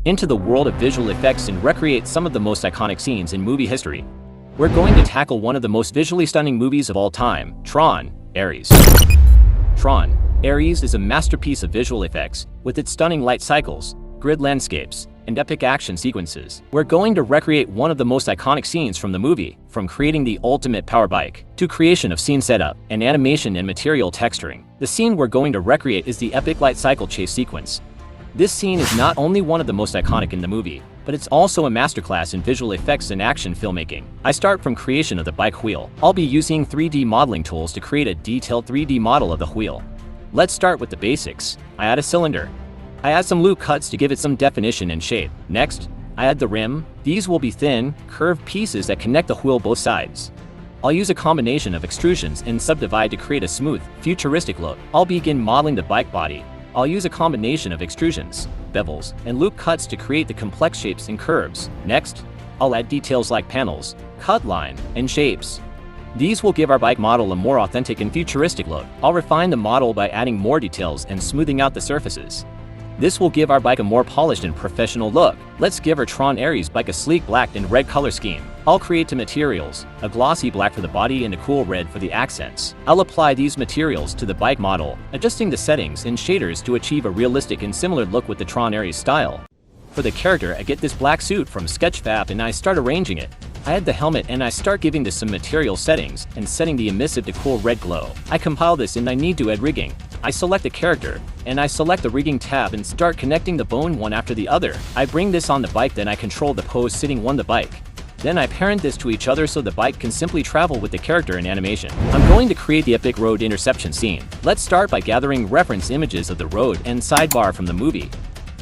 into the world of visual effects and recreate some of the most iconic scenes in movie history. We're going to tackle one of the most visually stunning movies of all time, Tron, Ares. Tron, Ares is a masterpiece of visual effects, with its stunning light cycles, grid landscapes, and epic action sequences. We're going to recreate one of the most iconic scenes from the movie, from creating the ultimate power bike, to creation of scene setup, and animation and material texturing. The scene we're going to recreate is the epic light cycle chase sequence. This scene is not only one of the most iconic in the movie, but it's also a masterclass in visual effects and action filmmaking. I start from creation of the bike wheel. I'll be using 3D modeling tools to create a detailed 3D model of the wheel. Let's start with the basics. I add a cylinder. I add some loop cuts to give it some definition and shape. Next, I add the rim. These will be thin, curved pieces that connect the wheel both sides. I'll use a combination of extrusions and subdivide to create a smooth, futuristic look. I'll begin modeling the bike body. I'll use a combination of extrusions, bevels, and loop cuts to create the complex shapes and curves. Next, I'll add details like panels, cut line, and shapes. These will give our bike model a more authentic and futuristic look. I'll refine the model by adding more details and smoothing out the surfaces. This will give our bike a more polished and professional look. Let's give our Tron Ares bike a sleek black and red color scheme. I'll create two materials, a glossy black for the body and a cool red for the accents. I'll apply these materials to the bike model, adjusting the settings and shaders to achieve a realistic and similar look with the Tron Ares style. For the character, I get this black suit from Sketchfab and I start arranging it. I add the helmet and I start giving this some material settings and setting the emissive to cool red glow. I compile this and I need to add rigging. I select the character, and I select the rigging tab and start connecting the bone one after the other. I bring this on the bike, then I control the pose sitting on the bike. Then I parent this to each other so the bike can simply travel with the character in animation. I'm going to create the epic road interception scene. Let's start by gathering reference images of the road and sidebar from the movie.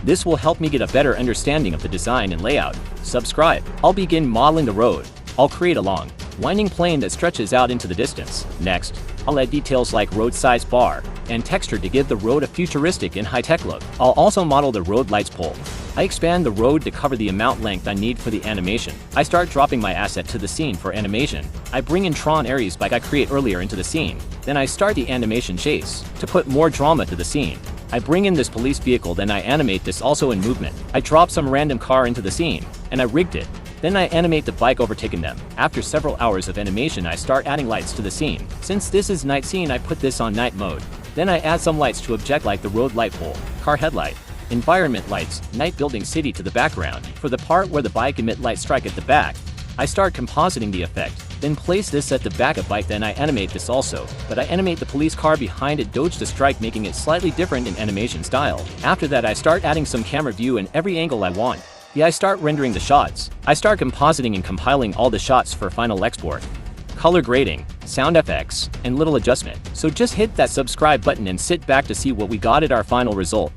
This will help me get a better understanding of the design and layout. Subscribe. I'll begin modeling the road. I'll create a long, winding plane that stretches out into the distance. Next, I'll add details like road size bar and texture to give the road a futuristic and high-tech look. I'll also model the road lights pole. I expand the road to cover the amount length I need for the animation. I start dropping my asset to the scene for animation. I bring in Tron Ares bike I create earlier into the scene. Then I start the animation chase. To put more drama to the scene, I bring in this police vehicle, then I animate this also in movement. I drop some random car into the scene, and I rigged it. Then I animate the bike overtaking them. After several hours of animation, I start adding lights to the scene. Since this is night scene, I put this on night mode. Then I add some lights to object like the road light pole, car headlight, environment lights, night building city to the background. For the part where the bike emit light strike at the back, I start compositing the effect. Then place this at the back of bike, then I animate this also, but I animate the police car behind it dodge the strike, making it slightly different in animation style. After that, I start adding some camera view in every angle I want. I start rendering the shots. I start compositing and compiling all the shots for final export. Color grading, sound effects, and little adjustment. So just hit that subscribe button and sit back to see what we got at our final result.